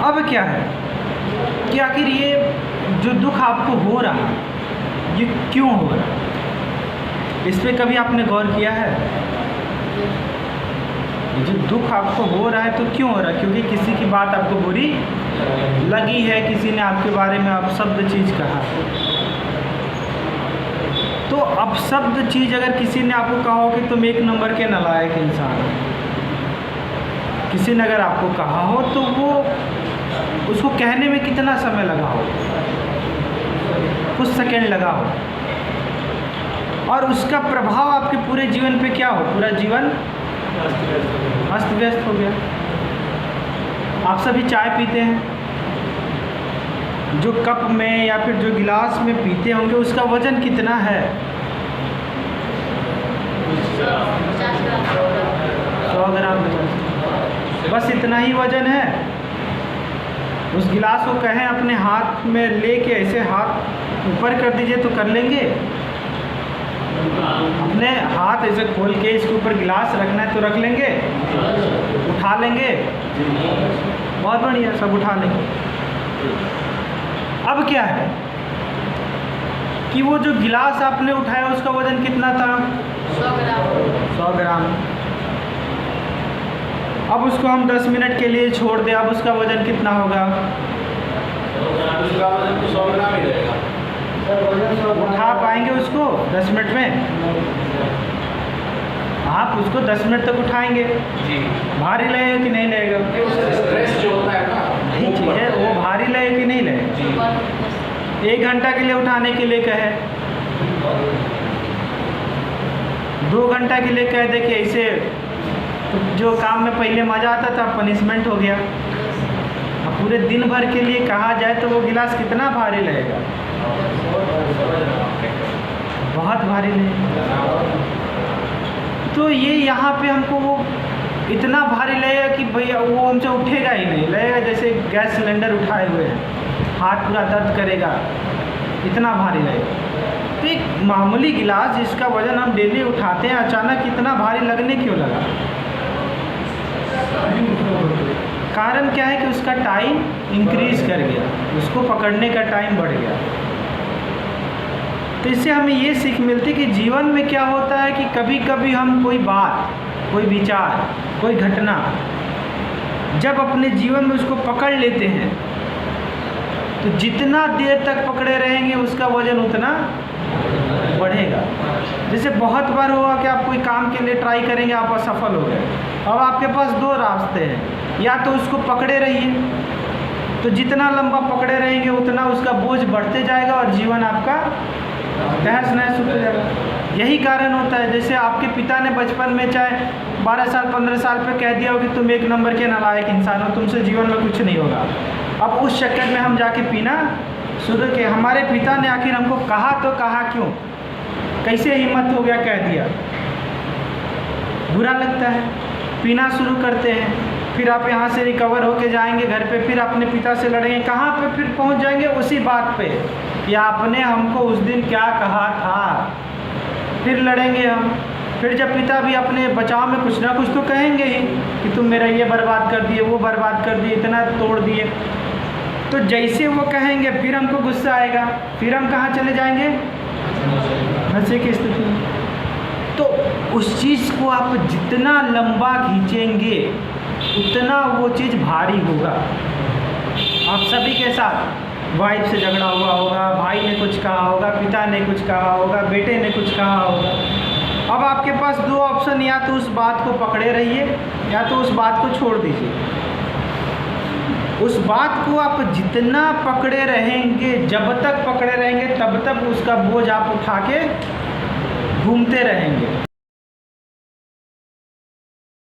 अब क्या है कि आखिर ये जो दुख आपको हो रहा है ये क्यों हो रहा है, इस पर कभी आपने गौर किया है? ये जो दुख आपको हो रहा है तो क्यों हो रहा है? क्योंकि किसी की बात आपको बुरी लगी है, किसी ने आपके बारे में अपशब्द चीज़ कहा। तो अपशब्द चीज़ अगर किसी ने आपको कहा हो कि तुम एक नंबर के नालायक इंसान हो, किसी ने अगर आपको कहा हो तो वो उसको कहने में कितना समय लगा हो, कुछ सेकंड लगा हो, और उसका प्रभाव आपके पूरे जीवन पे क्या हो, पूरा जीवन अस्त व्यस्त हो गया। आप सभी चाय पीते हैं, जो कप में या फिर जो गिलास में पीते होंगे उसका वजन कितना है? 100 ग्राम, बस इतना ही वजन है। उस गिलास को कहें अपने हाथ में लेके ऐसे हाथ ऊपर कर दीजिए तो कर लेंगे? अपने हाथ ऐसे खोल के इसके ऊपर गिलास रखना है तो रख लेंगे? उठा लेंगे? बहुत बढ़िया, सब उठा लेंगे। अब क्या है कि वो जो गिलास आपने उठाया उसका वजन कितना था? 100 ग्राम। 100 ग्राम। अब उसको हम 10 मिनट के लिए छोड़ दें, अब उसका वजन कितना होगा? उसका वजन तो 100 ग्राम ही रहेगा। उठा पाएंगे उसको 10 मिनट में? आप उसको 10 मिनट तक उठाएंगे? जी। भारी लगेगा कि नहीं लगेगा? स्ट्रेस जो होता है ना, नहीं चीज़ है, वो भारी लगेगा कि नहीं लगेगा? 1 घंटा के लिए उठाने के लिए कहे, 2 घंटा के लिए कह दे कि ऐसे जो काम में पहले मज़ा आता था पनिशमेंट हो गया। अब पूरे दिन भर के लिए कहा जाए तो वो गिलास कितना भारी लगेगा? बहुत भारी लगेगा। तो ये यहाँ पे हमको वो इतना भारी लगेगा कि भैया वो हमसे उठेगा ही नहीं, लगेगा जैसे गैस सिलेंडर उठाए हुए हैं, हाथ पूरा दर्द करेगा, इतना भारी लगेगा। तो एक मामूली गिलास जिसका वजन हम डेली उठाते हैं, अचानक इतना भारी लगने क्यों लगा? कारण क्या है कि उसका टाइम इंक्रीज कर गया, उसको पकड़ने का टाइम बढ़ गया। तो इससे हमें ये सीख मिलती है कि जीवन में क्या होता है कि कभी कभी हम कोई बात, कोई विचार, कोई घटना जब अपने जीवन में उसको पकड़ लेते हैं तो जितना देर तक पकड़े रहेंगे उसका वजन उतना बढ़ेगा। जैसे बहुत बार होगा कि आप कोई काम के लिए ट्राई करेंगे, आप असफल हो गए। अब आपके पास 2 रास्ते हैं, या तो उसको पकड़े रहिए, तो जितना लंबा पकड़े रहेंगे उतना उसका बोझ बढ़ते जाएगा और जीवन आपका तहस नहस हो जाएगा। यही कारण होता है, जैसे आपके पिता ने बचपन में चाहे 12 साल 15 साल पे कह दिया हो कि तुम 1 नंबर के नालायक इंसान हो, तुमसे जीवन में कुछ नहीं होगा। अब उस चक्कर में हम जाके पीना शुरू किए। हमारे पिता ने आखिर हमको कहा तो कहा क्यों? कैसे हिम्मत हो गया कह दिया? बुरा लगता है, पीना शुरू करते हैं। फिर आप यहाँ से रिकवर होके जाएंगे घर पे, फिर अपने पिता से लड़ेंगे। कहाँ पे फिर पहुँच जाएंगे? उसी बात पे कि आपने हमको उस दिन क्या कहा था। फिर लड़ेंगे हम। फिर जब पिता भी अपने बचाव में कुछ ना कुछ तो कहेंगे ही कि तुम मेरा ये बर्बाद कर दिए, वो बर्बाद कर दिए, इतना तोड़ दिए। तो जैसे वो कहेंगे फिर हमको गुस्सा आएगा, फिर हम कहाँ चले जाएंगे? नशे की स्थिति में। तो उस चीज़ को आप जितना लंबा खींचेंगे उतना वो चीज़ भारी होगा। आप सभी के साथ वाइफ से झगड़ा हुआ होगा, भाई ने कुछ कहा होगा, पिता ने कुछ कहा होगा, बेटे ने कुछ कहा होगा। अब आपके पास 2 ऑप्शन, या तो उस बात को पकड़े रहिए या तो उस बात को छोड़ दीजिए। उस बात को आप जितना पकड़े रहेंगे, जब तक पकड़े रहेंगे तब तक उसका बोझ आप उठा के घूमते रहेंगे।